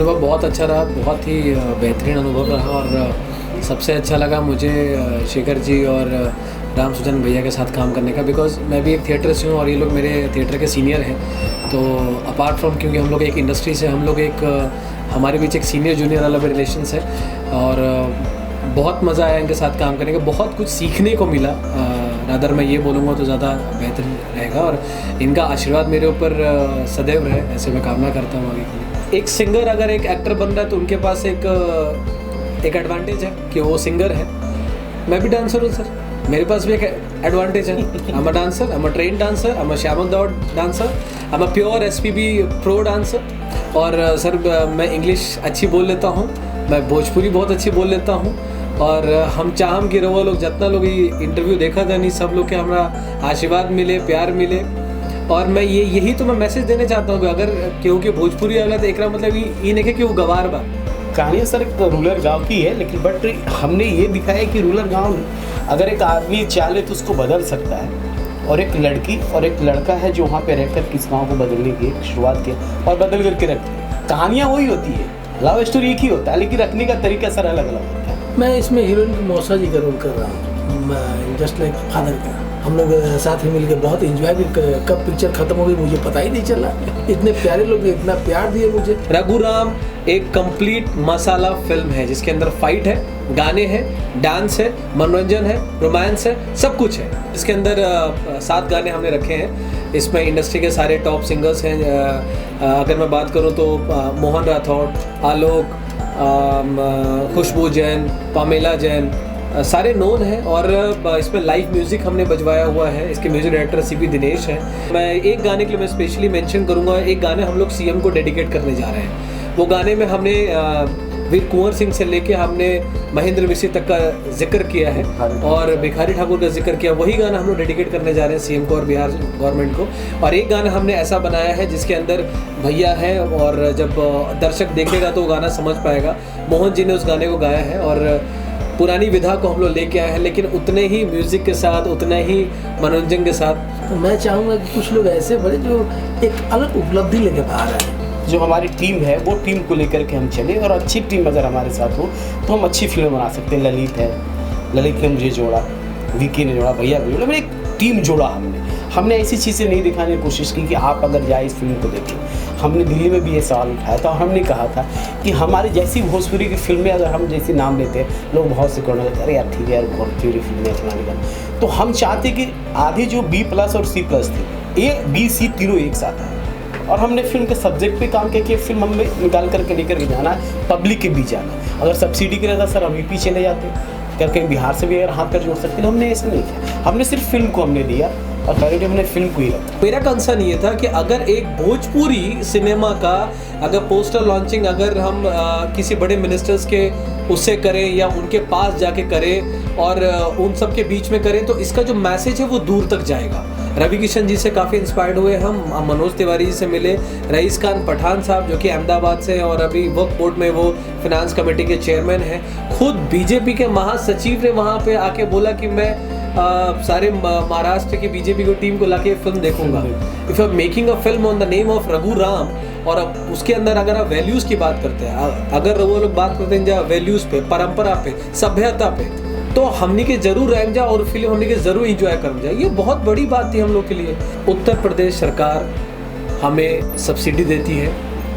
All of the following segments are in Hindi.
अनुभव बहुत अच्छा रहा, बहुत ही बेहतरीन अनुभव रहा और सबसे अच्छा लगा मुझे शेखर जी और राम सुजन भैया के साथ काम करने का, बिकॉज मैं भी एक थिएटर से हूँ और ये लोग मेरे थिएटर के सीनियर हैं। तो अपार्ट फ्रॉम, क्योंकि हम लोग एक इंडस्ट्री से, हम लोग एक हमारे बीच एक सीनियर जूनियर वाला भी रिलेशंस है और बहुत मज़ा आया इनके साथ काम करने का, बहुत कुछ सीखने को मिला। रादर मैं ये बोलूँगा तो ज़्यादा बेहतर रहेगा और इनका आशीर्वाद मेरे ऊपर सदैव रहे, ऐसे मैं कामना करता हूँ आगे के लिए। एक सिंगर अगर एक एक्टर बन रहा है तो उनके पास एक एडवांटेज है कि वो सिंगर है। मैं भी डांसर हूँ सर, मेरे पास भी एक एडवांटेज है। I am a dancer, I am a trained dancer, I am a Shiamak Davar dancer, I am a pure SPB pro dancer. और सर मैं इंग्लिश अच्छी बोल लेता हूँ, मैं भोजपुरी बहुत अच्छी बोल लेता हूँ और हम चाहम कि रवा लोग जितना लोग इंटरव्यू देखा था नहीं, सब लोग के हमारा आशीर्वाद मिले, प्यार मिले। और मैं यही तो मैं मैसेज देना चाहता हूँ कि अगर क्योंकि भोजपुरी अगला तो एक मतलब ये नहीं कि वो गवार बा। कहानी सर एक रूरल गांव की है, लेकिन बट हमने ये दिखाया कि रूरल गांव अगर एक आदमी चाहे तो उसको बदल सकता है, और एक लड़की और एक लड़का है जो वहाँ पे रहकर किस गाँव को बदलने की शुरुआत किया और बदल करके रखते। कहानियाँ वही होती है, लव स्टोरी एक ही होता है, लेकिन रखने का तरीका सर अलग अलग होता है। मैं इसमें हीरोइन की मौसा जी का रोल कर रहा हूँ, जस्ट लाइक फादर का। हम लोग साथ में मिलकर बहुत एंजॉय भी, कब पिक्चर खत्म हो गई मुझे पता ही नहीं चला। इतने प्यारे लोग ने इतना प्यार दिए मुझे। रघुराम एक कंप्लीट मसाला फिल्म है जिसके अंदर फाइट है, गाने हैं, डांस है, मनोरंजन है, रोमांस है, सब कुछ है। इसके अंदर 7 गाने हमने रखे हैं। इसमें इंडस्ट्री के सारे टॉप सिंगर्स हैं। अगर मैं बात करूं तो मोहन राठौड़, आलोक, खुशबू जैन, पामेला जैन, सारे नोन हैं। और इसमें लाइव म्यूज़िक हमने बजवाया हुआ है। इसके म्यूज़िक डायरेक्टर CP दिनेश हैं। मैं एक गाने के लिए मैं स्पेशली मेंशन करूंगा, एक गाने हम लोग CM को डेडिकेट करने जा रहे हैं। वो गाने में हमने वीर कुंवर सिंह से लेके हमने महेंद्र मिश्री तक का जिक्र किया है और भिखारी ठाकुर का जिक्र किया। वही गाना हम लोग डेडिकेट करने जा रहे हैं CM को और बिहार गवर्नमेंट को। और एक गाना हमने ऐसा बनाया है जिसके अंदर भैया है और जब दर्शक देखेगा तो वो गाना समझ पाएगा। मोहन जी ने उस गाने को गाया है और पुरानी विधा को हम लोग लेके आए हैं, लेकिन उतने ही म्यूजिक के साथ, उतने ही मनोरंजन के साथ। तो मैं चाहूँगा कि कुछ लोग ऐसे बड़े जो एक अलग उपलब्धि लेके बाहर आए। जो हमारी टीम है वो टीम को लेकर के हम चले, और अच्छी टीम अगर हमारे साथ हो तो हम अच्छी फिल्म बना सकते हैं। ललित है, ललित ने मुझे जोड़ा, विकी ने जोड़ा, भैया भी जोड़ा, मैंने एक टीम जोड़ा। हमने ऐसी चीज़ें नहीं दिखाने की कोशिश की कि आप अगर जाए इस फिल्म को देखें। हमने दिल्ली में भी ये सवाल उठाया था और हमने कहा था कि हमारी जैसी भोजपुरी की फिल्में अगर हम जैसे नाम लेते हैं, लोग बहुत से कहने लगते अरे यार ठीक है यार भोजपुरी फिल्में फलाने का। तो हम चाहते कि आधी जो B+ और C+ थी, A, B, C तीनों एक साथ है। और हमने फिल्म के सब्जेक्ट पे काम किया कि फिल्म हमें निकाल करके लेकर के जाना है, पब्लिक के बीच जाना है। अगर सब्सिडी के रहता सर हम यूपी चले जाते, करके बिहार से भी अगर हाथ कर जोड़ सकते, हमने ऐसा नहीं किया। हमने सिर्फ फिल्म को हमने दिया और प्रायोरिटी हमने फिल्म को ही रखा। मेरा कंसर्न ये था कि अगर एक भोजपुरी सिनेमा का अगर पोस्टर लॉन्चिंग अगर हम किसी बड़े मिनिस्टर्स के उससे करें या उनके पास जाके करें और उन सब के बीच में करें तो इसका जो मैसेज है वो दूर तक जाएगा। रवि किशन जी से काफ़ी इंस्पायर्ड हुए हम, मनोज तिवारी जी से मिले, रईस खान पठान साहब जो कि अहमदाबाद से हैं और अभी वक्फ बोर्ड में वो फिनांस कमेटी के चेयरमैन हैं। खुद BJP के महासचिव ने वहाँ पे आके बोला कि मैं सारे महाराष्ट्र की BJP को टीम को लाके फिल्म देखूंगा। If you are making a film on the name of Raghuram और उसके अंदर अगर आप वैल्यूज की बात करते हैं, अगर वो लोग बात करते हैं जहाँ वैल्यूज पे, परंपरा पे, सभ्यता पे, तो हमने के जरूर रह जाए और फिल्म हमने के जरूर एंजॉय कर जाए। ये बहुत बड़ी बात थी हम लोग के लिए। उत्तर प्रदेश सरकार हमें सब्सिडी देती है,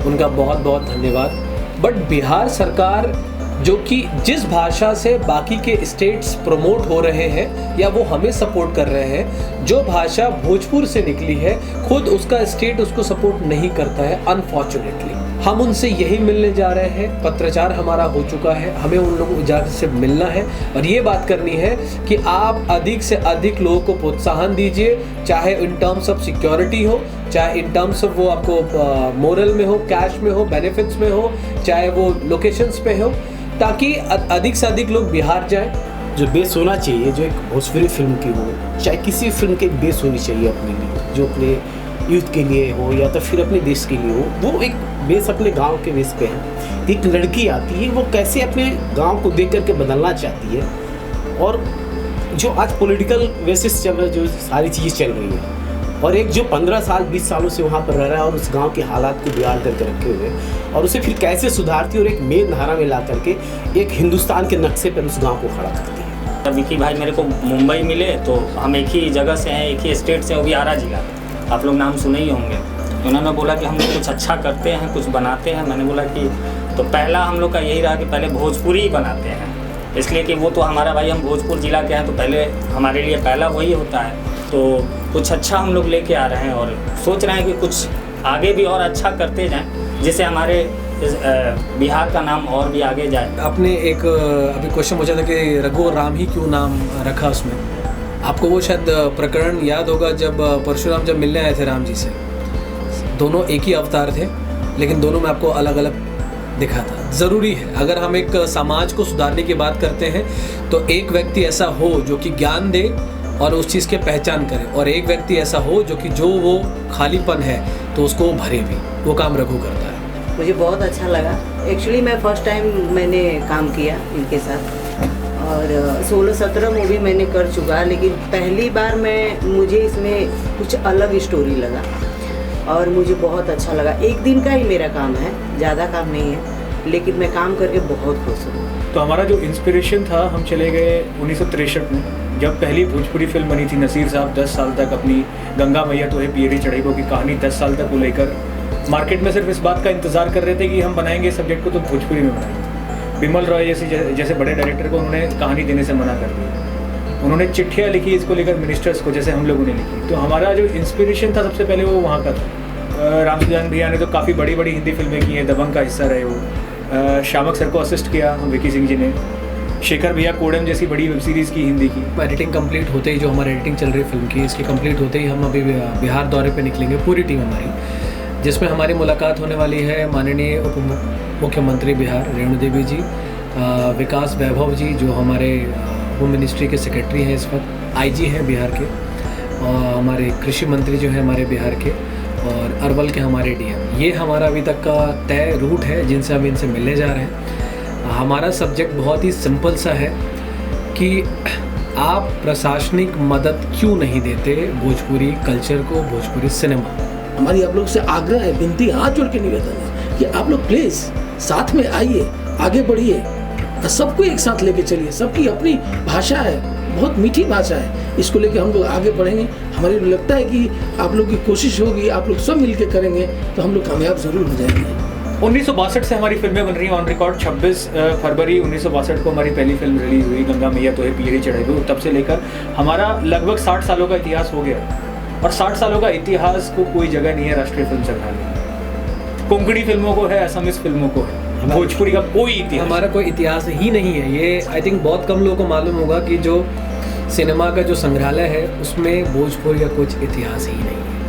उनका बहुत बहुत धन्यवाद। बट बिहार सरकार जो कि जिस भाषा से बाकी के स्टेट्स प्रमोट हो रहे हैं या वो हमें सपोर्ट कर रहे हैं, जो भाषा भोजपुर से निकली है, खुद उसका स्टेट उसको सपोर्ट नहीं करता है अनफॉर्चुनेटली। हम उनसे यही मिलने जा रहे हैं, पत्राचार हमारा हो चुका है, हमें उन लोगों से मिलना है और ये बात करनी है कि आप अधिक से अधिक लोगों को प्रोत्साहन दीजिए, चाहे इन टर्म्स ऑफ सिक्योरिटी हो, चाहे इन टर्म्स ऑफ वो आपको मोरल में हो, कैश में हो, बेनिफिट्स में हो, चाहे वो लोकेशंस पे हो, ताकि अधिक से अधिक लोग बिहार जाएं। जो बेस होना चाहिए, जो एक भोजपुरी फिल्म की हो, चाहे किसी फिल्म की बेस होनी चाहिए अपने लिए, जो अपने यूथ के लिए हो या तो फिर अपने देश के लिए हो, वो एक बेस अपने गांव के बेस पे है। एक लड़की आती है, वो कैसे अपने गांव को देख करके बदलना चाहती है, और जो आज पॉलिटिकल बेसिस चल रहा है, जो सारी चीज़ चल रही है, और एक जो 15 साल 20 सालों से वहाँ पर रह रहा है और उस गांव के हालात को बिगाड़ करके रखे हुए और उसे फिर कैसे सुधारती और एक मेन धारा में ला करके एक हिंदुस्तान के नक्शे पर उस गांव को खड़ा करती है। विकी भाई मेरे को मुंबई मिले तो हम एक ही जगह से हैं, एक ही स्टेट से, वो भी आरा जिला। आप लोग नाम सुने ही होंगे। उन्होंने बोला कि हम लोग कुछ अच्छा करते हैं, कुछ बनाते हैं। मैंने बोला कि तो पहला हम लोग का यही रहा कि पहले भोजपुरी ही बनाते हैं, इसलिए कि वो तो हमारा भाई, हम भोजपुर ज़िला के हैं तो पहले हमारे लिए पहला वही होता है। तो कुछ अच्छा हम लोग लेके आ रहे हैं और सोच रहे हैं कि कुछ आगे भी और अच्छा करते जाएं, जिससे हमारे बिहार का नाम और भी आगे जाए। आपने एक अभी क्वेश्चन पूछा था कि रघु और राम ही क्यों नाम रखा उसमें। आपको वो शायद प्रकरण याद होगा जब परशुराम जब मिलने आए थे राम जी से, दोनों एक ही अवतार थे लेकिन दोनों में आपको अलग अलग दिखा था। ज़रूरी है अगर हम एक समाज को सुधारने की बात करते हैं तो एक व्यक्ति ऐसा हो जो कि ज्ञान दे और उस चीज़ के पहचान करे, और एक व्यक्ति ऐसा हो जो कि जो वो खालीपन है तो उसको भरे भी। वो काम रघु करता है। मुझे बहुत अच्छा लगा। एक्चुअली मैं फर्स्ट टाइम मैंने काम किया इनके साथ और 16-17 मूवी मैंने कर चुका, लेकिन पहली बार मुझे इसमें कुछ अलग स्टोरी लगा और मुझे बहुत अच्छा लगा। एक दिन का ही मेरा काम है, ज़्यादा काम नहीं है, लेकिन मैं काम करके बहुत खुश हूँ। तो हमारा जो इंस्पिरेशन था, हम चले गए 1963 में, जब पहली भोजपुरी फिल्म बनी थी। नसीर साहब 10 साल तक अपनी गंगा मैया तो है पियरी चढ़ेगो की कहानी 10 साल तक वो लेकर मार्केट में सिर्फ इस बात का इंतज़ार कर रहे थे कि हम बनाएंगे सब्जेक्ट को तो भोजपुरी में बनाएंगे। बिमल रॉय जैसे बड़े डायरेक्टर को उन्होंने कहानी देने से मना कर दिया। उन्होंने चिट्ठियाँ लिखी इसको लेकर मिनिस्टर्स को, जैसे हम लोगों ने लिखी। तो हमारा जो इंस्पिरेशन था सबसे पहले वो वहाँ का था। राम सुजान भैया ने तो काफ़ी बड़ी बड़ी हिंदी फिल्में की हैं, दबंग का हिस्सा रहे वो। शामक सर को असिस्ट किया विकी सिंह जी ने। शेखर भैया कोडम जैसी बड़ी वेब सीरीज़ की हिंदी की। एडिटिंग कंप्लीट होते ही, जो हमारी एडिटिंग चल रही है फिल्म की, इसकी कंप्लीट होते ही हम अभी बिहार दौरे पे निकलेंगे, पूरी टीम हमारी, जिसमें हमारी मुलाकात होने वाली है माननीय उप मुख्यमंत्री बिहार रेणु देवी जी, विकास वैभव जी जो हमारे होम मिनिस्ट्री के सेक्रेटरी हैं इस वक्त, आईजी हैं बिहार के, और हमारे कृषि मंत्री जो हैं हमारे बिहार के, और अरवल के हमारे डीएम। ये हमारा अभी तक का तय रूट है जिनसे हम इनसे मिलने जा रहे हैं। हमारा सब्जेक्ट बहुत ही सिंपल सा है कि आप प्रशासनिक मदद क्यों नहीं देते भोजपुरी कल्चर को, भोजपुरी सिनेमा। हमारी आप लोग से आग्रह है, विनती, हाथ जोड़ के निवेदन है कि आप लोग प्लीज़ साथ में आइए, आगे बढ़िए, सबको एक साथ लेके चलिए। सबकी अपनी भाषा है, बहुत मीठी भाषा है, इसको लेके हम लोग आगे बढ़ेंगे। हमारे लगता है कि आप लोग की कोशिश होगी, आप लोग सब मिलके करेंगे तो हम लोग कामयाब ज़रूर हो जाएंगे। 1962 से हमारी फिल्में बन रही हैं ऑन रिकॉर्ड। 26 फरवरी 1962 को हमारी पहली फिल्म रिलीज़ हुई, गंगा मैया तो है पियरी चढ़ेगो। तब से लेकर हमारा लगभग 60 सालों का इतिहास हो गया, और 60 सालों का इतिहास को कोई जगह नहीं है राष्ट्रीय फिल्म संग्रहालय में। कोंकणी फिल्मों को है, असमीज फिल्मों को है, भोजपुरी का कोई इतिहास, हमारा कोई इतिहास ही नहीं है। ये आई थिंक बहुत कम लोगों को मालूम होगा कि जो सिनेमा का जो संग्रहालय है उसमें भोजपुरी का कुछ इतिहास ही नहीं है।